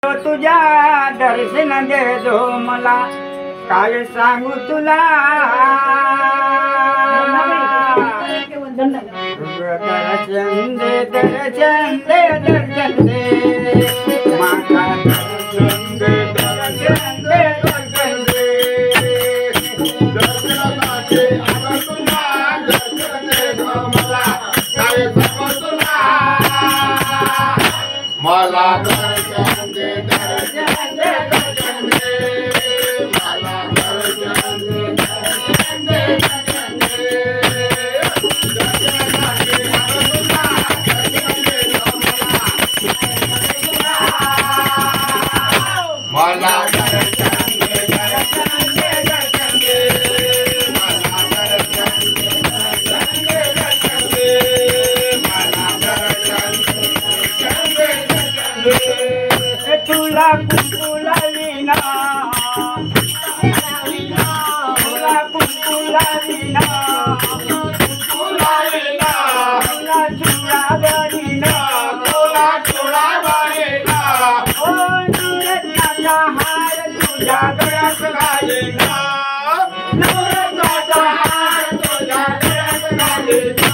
तुझ्या दर्शन दे जो मला काय सांगू तुला दर्शन दे दर्शन दे दर्शन दे माता दर्शन दे दर्शन दे दर्शन दे दर्शनाचे आला तुला दर्शन दे जो मला काय सांगू तुला मला दर्शन दे दर्शन दे दर्शन दे मला दर्शन दे दर्शन दे दर्शन दे दर्शनाचे आला तुला दर्शन दे जो मला दर्शन दे दर्शन दे दर्शन दे मला दर्शन दे दर्शन दे दर्शन दे मला दर्शन दे तुला कुंकुला विना तुला कुंकुला विना कुंकुला विना तुला चुरा बरीना तुला चुरा बरीना ओ नवरत्नाचा हार तुझ्या गळ्यात घालीना नवरत्नाचा हार तुझ्या गळ्यात घालीना